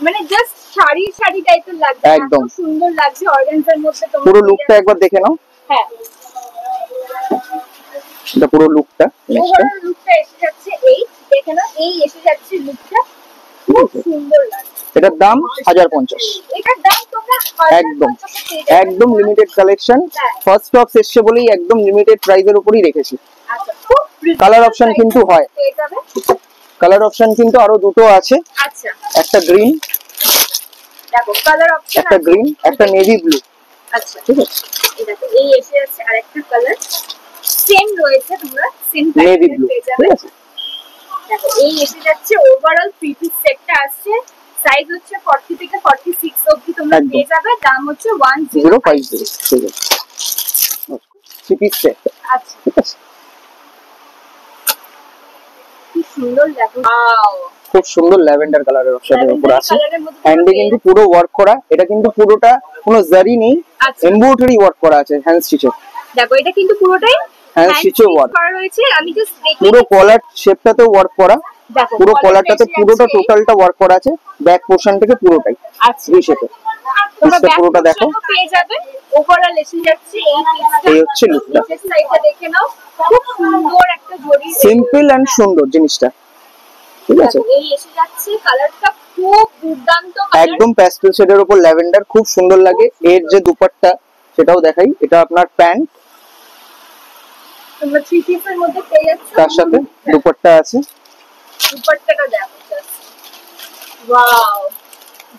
মানে জাস্ট শাড়ি শাড়ি টাইপের লাগবে, একদম এত সুন্দর লাগছে অর্গানজার মধ্যে। তোমরা পুরো লুকটা একবার দেখে নাও। হ্যাঁ এটা পুরো লুকটা, ওভারঅল লুকটা এসে যাচ্ছে এই, দেখে নাও এই এসে যাচ্ছে লুকটা, খুব সুন্দর লাগছে। এটার দাম 1050। এটার দাম তোমরা একদম একদম লিমিটেড কালেকশন, ফার্স্ট স্টক এসছে বলেই একদম লিমিটেড প্রাইসের উপরই রেখেছি। আচ্ছা, খুব কালার অপশন কিন্তু হয়, পেয়ে যাবে। কালার অপশন কিন্তু আরো দুটো আছে। আচ্ছা একটা গ্রিন, দেখো কালার অপশন একটা গ্রিন, একটা নেভি ব্লু। আচ্ছা ঠিক আছে, এটা তো এই এসে যাচ্ছে আরেকটা কালার, সেম রয়েছে, তোমরা সেম নেভি ব্লু, পেয়ে যাবে। ঠিক আছে। দেখো এই এসে যাচ্ছে ওভারঅল থ্রি পিস সেটটা আসছে, সাইজ হচ্ছে 40 থেকে 46 অবধি তোমরা পেয়ে যাবে। দাম হচ্ছে 1050। ঠিক আছে, থ্রি পিস সেট। আচ্ছা ঠিক আছে, কি সুন্দর লাগে, ওয়াও খুব সুন্দর ল্যাভেন্ডার কালারের অপশনের উপর আছে। কালারের মধ্যে হ্যান্ডে কিন্তু পুরো ওয়ার্ক করা, এটা কিন্তু পুরোটা কোনো জারি নেই, আচ্ছা। এমব্রয়ডারি ওয়ার্ক করা আছে, হ্যান্ড স্টিচে। দেখো এটা কিন্তু পুরোটাই হ্যান্ড স্টিচে ওয়ার্ক করা রয়েছে। আমি জাস্ট দেখি পুরো কলার শেপটাতেও ওয়ার্ক করা, দেখো পুরো কলারটাতে পুরোটা টোটালটা ওয়ার্ক করা আছে, ব্যাক পোরশন থেকে পুরোটাই। আচ্ছা এই শেপে তোমরা পিসটা পুরোটা দেখো, পেয়ে যাবে। ওভারঅল এসে যাচ্ছে এই পিসটা, এই হচ্ছে লুকটা। নিচের সাইডটা দেখে নাও, খুব সুন্দর একটা জরি, সিম্পল এন্ড সুন্দর জিনিসটা, ঠিক আছে। দেখো এই এসে যাচ্ছে, কালারটা খুব দুর্দান্ত কালার, একদম প্যাস্টেল শেডের উপর ল্যাভেন্ডার, খুব সুন্দর লাগে। এর যে দুপাট্টা সেটাও দেখাই, এটা আপনার প্যান্ট, তোমরা থ্রি পিসের মধ্যে পেয়ে যাচ্ছ, তার সাথে দুপাট্টা আছে। দুপাট্টাটা দেখো জাস্ট, ওয়াও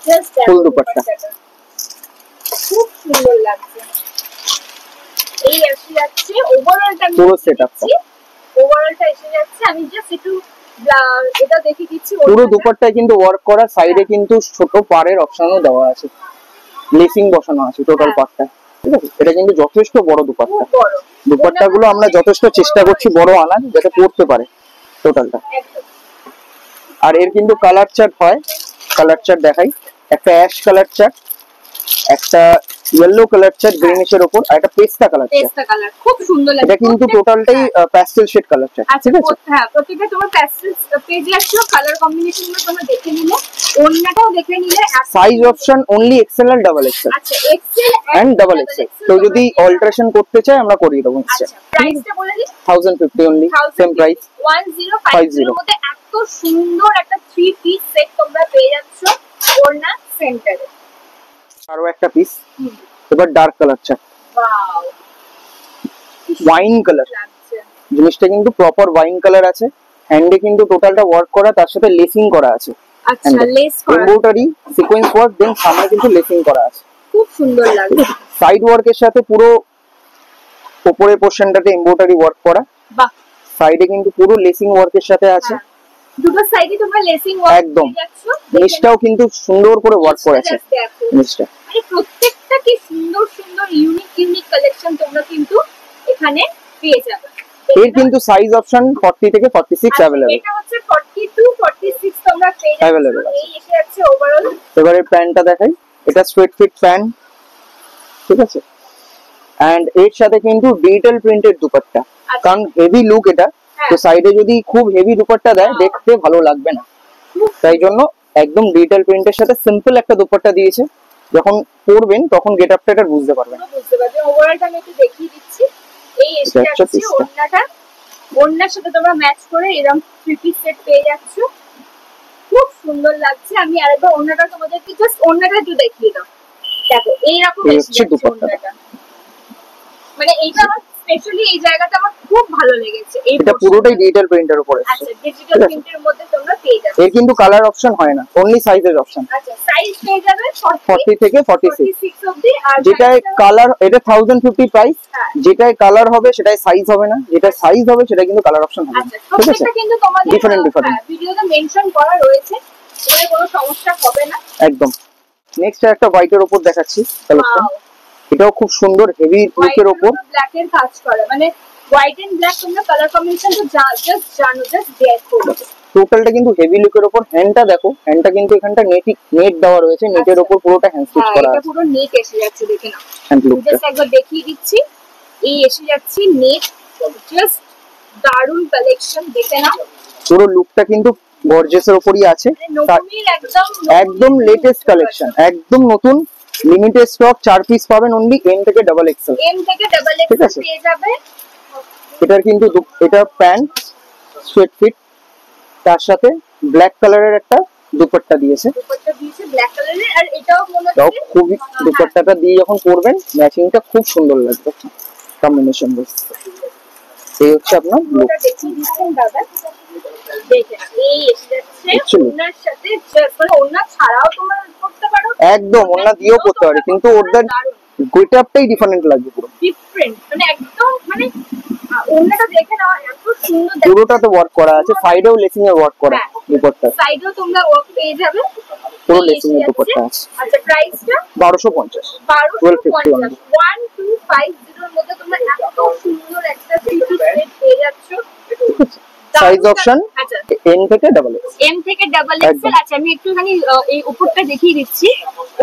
জাস্ট ফুল দুপাট্টা, খুব সুন্দর লাগছে। এই এসে যাচ্ছে ওভারঅলটা, পুরো সেটআপটা, ওভারঅলটা এসে যাচ্ছে। আমি জাস্ট একটু এটা দেখে দিচ্ছি, পুরো দুপাট্টায় কিন্তু ওয়ার্ক করা, সাইডে কিন্তু ছোট পাড়ের অপশনও দেওয়া আছে, লেসিং বসানো আছে টোটাল পাটটা, ঠিক আছে। এটা কিন্তু যথেষ্ট বড় দুপাট্টা, দুপাট্টাগুলো আমরা যথেষ্ট চেষ্টা করছি বড় আনার, যাতে পড়তে পারে টোটালটা। আর এর কিন্তু কালার চার্ট হয়, কালার চার্ট দেখাই, একটা অ্যাশ কালার চার্ট, একটা ইয়েলো কালার চার্ট গ্রিনিশের উপর, আর একটা পেস্তা কালার চার্ট। পেস্তা কালার খুব সুন্দর লাগে। এটা কিন্তু টোটালটাই প্যাস্টেল শেড কালার চার্ট, আচ্ছা ঠিক আছে। হ্যাঁ প্রত্যেকটা তোমার প্যাস্টেল পেজ যাচ্ছে, কালার কম্বিনেশনগুলো তোমরা দেখে নিলে, ওন্নাটাও দেখে নিলে। সাইজ অপশন অনলি এক্সেল আর ডাবল এক্সেল। আচ্ছা এক্সেল এন্ড ডাবল এক্সেল, তো যদি অল্টারেশন করতে চাই আমরা করিয়ে দেবো। আচ্ছা প্রাইসটা বলে দিই, 1050 অনলি, সেম প্রাইস 1050 এর মধ্যে এত সুন্দর একটা থ্রি পিস সেট তোমরা পেয়ে যাচ্ছ ওড়না সেন্টারে। আরো একটা পিস, এবার dark colour chart, wow wine colour, লাগছে, জিনিসটা কিন্তু প্রপার ওয়াইন কালার আছে। হ্যান্ডে কিন্তু টোটালটা ওয়ার্ক করা, তার সাথে লেসিং করা আছে। আচ্ছা লেস করা, এমব্রয়ডারি সিকোয়েন্স ওয়ার্ক, দেন সামনে কিন্তু লেসিং করা আছে, খুব সুন্দর লাগছে। সাইড ওয়ার্কের সাথে পুরো উপরের পোরশনটাতে এমব্রয়ডারি ওয়ার্ক করা, বাহ সাইডে কিন্তু পুরো লেসিং ওয়ার্কের সাথে আছে। দুটো সাইডে তোমরা লেসিং ওয়ার্ক একদম, পেয়ে যাচ্ছ, নিচটাও কিন্তু সুন্দর করে ওয়ার্ক করেছে নিচটা। মানে প্রত্যেকটা কি সুন্দর সুন্দর ইউনিক কালেকশন তোমরা কিন্তু এখানে পেয়ে যাবে। এর কিন্তু সাইজ অপশন 40 থেকে 46 अवेलेबल। এটা হচ্ছে 42 46 তোমরা পেয়ে अवेलेबल। যাবে। এই এসে যাচ্ছে ওভারঅল। এবারে প্যান্টটা দেখাই, এটা স্ট্রেট ফিট প্যান্ট, ঠিক আছে। এন্ড এর সাথে কিন্তু ডিজিটাল প্রিন্টেড দুপাট্টা, কারণ হেভি লুক এটা, তো সাইডে যদি খুব হেভি দুপাট্টা দেয় দেখতে ভালো লাগবে না, তাই জন্য একদম ডিজিটাল প্রিন্টের সাথে সিম্পল একটা দুপাট্টা দিয়েছে। যখন পরবেন তখন গেট আপটা এটা বুঝতে পারবেন। ওভারঅলটা আমি একটু দেখিয়ে দিচ্ছি। এই এসে যাচ্ছে ওড়নাটা, ওড়নার সাথে তোমরা ম্যাচ করে এরকম থ্রি পিস সেট পেয়ে যাচ্ছ, খুব সুন্দর লাগছে। আমি আরেকবার ওড়নাটা তোমাদেরকে জাস্ট ওড়নাটা একটু দেখিয়ে দাও। দেখো এইরকম এসে যাচ্ছে ওড়নাটা, মানে এইটা আমার স্পেশালি এই জায়গাটা আমার খুব ভালো লেগেছে। এটা পুরোটাই ডিজিটাল প্রিন্টের উপর এসেছে। আচ্ছা, ডিজিটাল প্রিন্টের মধ্যে তোমরা পেয়ে যাবে। এর কিন্তু কালার অপশন হয় না, অনলি সাইজের অপশন। আচ্ছা, সাইজ পেয়ে যাবে 40 থেকে 46 অবধি। আর যেটাই কালার, এটা 1050 প্রাইস, যেটাই কালার হবে সেটাই সাইজ হবে না, যেটা সাইজ হবে সেটা কিন্তু কালার অপশন হবে। আচ্ছা, প্রত্যেকটা কিন্তু তোমাদের ডিফারেন্ট ভিডিওতে মেনশন করা রয়েছে, এর কোনো সমস্যা হবে না একদম। নেক্সট একটা হোয়াইটের উপর দেখাচ্ছি কালেকশন, এটাও খুব সুন্দর হেভি লুকের উপর ব্ল্যাক এর কাজ করা, মানে হোয়াইট এন্ড ব্ল্যাক তোমরা কালার কম্বিনেশন তো জাস্ট জানো, জাস্ট দেখো। টোটালটা কিন্তু হেভি লুকের উপর। হ্যান্ডটা দেখো, হ্যান্ডটা কিন্তু এখানটা নেট দেওয়া রয়েছে, নেটের উপর পুরোটা হ্যান্ড স্টিচ করা আছে। এটা পুরো নেট এসে যাচ্ছে, দেখে নাও। হ্যান্ড লুক জাস্ট একবার দেখিয়ে দিচ্ছি, এই এসে যাচ্ছে নেট, জাস্ট দারুন কালেকশন, দেখে নাও। পুরো লুকটা কিন্তু গর্জিয়াসের উপরই আছে, একদম লেটেস্ট কালেকশন, একদম নতুন, লিমিটেড স্টক, 4 পিস পাবেন অনলি এম থেকে ডাবল এক্সেল। এম থেকে ডাবল এক্সেল পেয়ে যাবে। এটার কিন্তু এটা প্যান্ট সোয়েট ফিট, তার সাথে ব্ল্যাক কালারের একটা দুপাট্টা দিয়েছে, দুপাট্টা দিয়েছে ব্ল্যাক কালারের। আর এটাও মনে হচ্ছে খুবই, দুপাট্টাটা দিয়ে যখন পরবেন ম্যাচিংটা খুব সুন্দর লাগবে, কম্বিনেশন বেশ। এই হচ্ছে আপনার লুক। এটা দেখিয়ে দিচ্ছেন দাদা, দেখেন এই এসে যাচ্ছে ওনার সাথে, মানে ওনা ছাড়াও তোমরা করতে পারো, একদম ওনা দিয়েও করতে পারো, কিন্তু ওদের গেটআপটাই ডিফারেন্ট লাগবে, পুরো ডিফারেন্ট, মানে একদম, মানে ওনাটা দেখে নাও এত সুন্দর। পুরোটাতে ওয়ার্ক করা আছে, সাইডেও লেসিং এর ওয়ার্ক করা, দুপাট্টা সাইডেও তোমরা ওয়ার্ক পেয়ে যাবে, পুরো লেসিং এর দুপাট্টা আছে। আচ্ছা, প্রাইসটা 1250 1250 1250 এর মধ্যে তোমরা এত সুন্দর একটা থ্রি পিস সেট পেয়ে যাচ্ছো। সাইজ অপশন এম থেকে ডাবল এক্স, এম থেকে ডাবল এক্সেল। আচ্ছা, আমি একটুখানি এই উপরটা দেখিয়ে দিচ্ছি।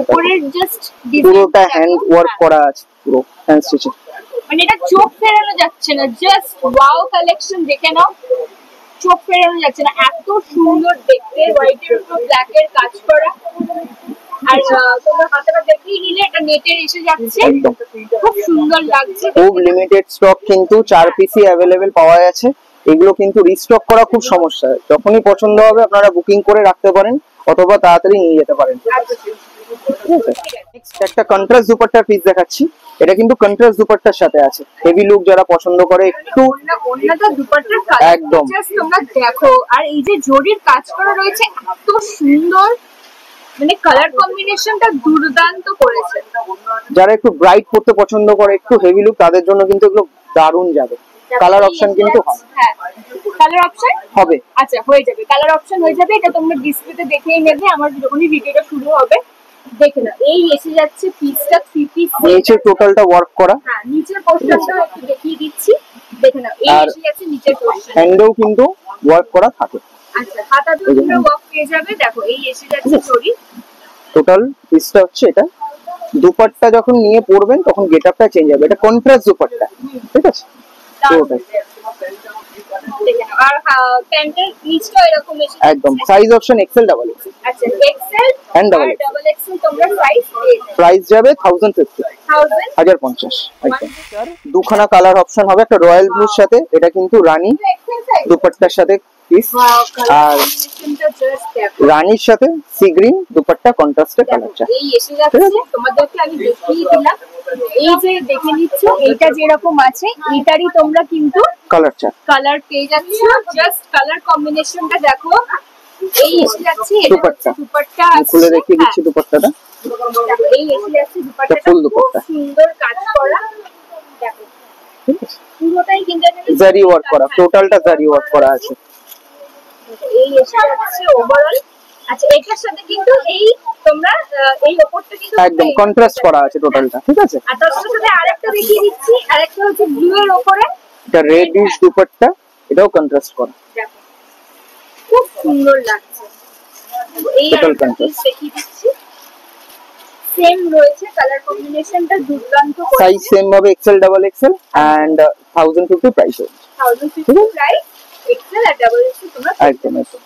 উপরের জাস্ট পুরোটা হ্যান্ড ওয়ার্ক করা আছে, পুরো হ্যান্ড স্টিচিং, মানে এটা চোখ ফেরানো যাচ্ছে না, জাস্ট ওয়াও কালেকশন, দেখে নাও, চোখ ফেরানো যাচ্ছে না, এত সুন্দর দেখতে। হোয়াইটের উপর ব্ল্যাক এর কাজ করা, আর তোমরা হাতাটা দেখিয়ে নিলে এটা নেটের এসে যাচ্ছে, খুব সুন্দর লাগছে। খুব লিমিটেড স্টক, কিন্তু 4 পিসই अवेलेबल পাওয়া যাচ্ছে। এগুলো কিন্তু রিস্টক করা খুব সমস্যা, যখনই পছন্দ হবে আপনারা বুকিং করে রাখতে পারেন অথবা তাড়াতাড়ি নিয়ে যেতে পারেন। নেক্সট একটা কন্ট্রাস্ট দুপাট্টার পিস দেখাচ্ছি, এটা কিন্তু কন্ট্রাস্ট দুপাট্টার সাথে আছে। হেভি লুক যারা পছন্দ করে, একটু ওন্নাটা দুপাট্টার কালার একদম জাস্ট তোমরা দেখো, আর এই যে জরির কাজ করা রয়েছে এত সুন্দর, মানে কালার কম্বিনেশনটা দুর্দান্ত করেছে। যারা একটু ব্রাইট পড়তে পছন্দ করে, একটু হেভি লুক, তাদের জন্য কিন্তু এগুলো দারুণ যাবে। কালার অপশন কিন্তু হবে, হ্যাঁ কালার অপশন হবে, আচ্ছা হয়ে যাবে, কালার অপশন হয়ে যাবে। এটা তোমরা ডিসপ্লেতে দেখেই নেবে আমার যখনই ভিডিওটা শুরু হবে। দেখে না, এই এসে যাচ্ছে পিসটা, থ্রি পিস, নিচের টোটালটা ওয়ার্ক করা, হ্যাঁ নিচের পোরশনটা একটু দেখিয়ে দিচ্ছি। দেখে না, এই এসে যাচ্ছে নিচের পোরশন, হ্যান্ডেও কিন্তু ওয়ার্ক করা থাকে। আচ্ছা, হাতাতেও তোমরা ওয়ার্ক পেয়ে যাবে। দেখো এই এসে যাচ্ছে জরি, টোটাল পিসটা হচ্ছে এটা। দুপাট্টা যখন নিয়ে পরবেন তখন গেটআপটা চেঞ্জ হবে, এটা কন্ট্রাস্ট দুপাট্টা, ঠিক আছে। আর প্যান্টের নিচটা এরকম এসে একদম size option Excel double XL. আচ্ছা, এক্সেল এন্ড ডাবল এক্সেল তোমরা সাইজ পেয়ে যাবে। প্রাইস যাবে 1050, 1050 একদম। দুখানা কালার অপশন হবে, একটা রয়্যাল ব্লুর সাথে, এটা কিন্তু রানী দুপাট্টার সাথে পিস, আর রানীর সাথে সি গ্রিন দুপাট্টা কন্ট্রাস্টে কালারটা। এই এসে যাচ্ছে, তোমাদেরকে আমি দেখিয়ে দিলাম। এই যে দেখে নিচ্ছ, এইটা যেরকম আছে এটারই তোমরা কিন্তু কালার পেয়ে যাচ্ছ, জাস্ট কালার কম্বিনেশনটা দেখো। এই এসে যাচ্ছে দুপাট্টা, খুলে দেখিয়ে দিচ্ছি দুপাট্টাটা। এই এসে যাচ্ছে দুপাট্টাটা, খুব সুন্দর কাজ করা, দেখো পুরোটাই কিন্তু জারি ওয়ার্ক করা, টোটালটা জারি ওয়ার্ক করা আছে। এই এসে যাচ্ছে ওভারঅল। আচ্ছা, এটার সাথে কিন্তু এই তোমরা এই উপরটা কিন্তু একদম কন্ট্রাস্ট করা আছে টোটালটা, ঠিক আছে। আর তার সাথে আরেকটা দেখিয়ে দিচ্ছি, আরেকটা হচ্ছে ব্লু এর উপরে, এটা রেডিশ দুপাট্টা, এটাও কন্ট্রাস্ট করা, দেখো খুব সুন্দর লাগছে। এই আরেকটা দেখিয়ে দিচ্ছি, সেম রয়েছে, কালার কম্বিনেশনটা দুর্দান্ত। সাইজ সেম হবে XL double XL and 1050 price. 1050 price, XL আর ডাবল এক্সেল তোমরা একদম একদম।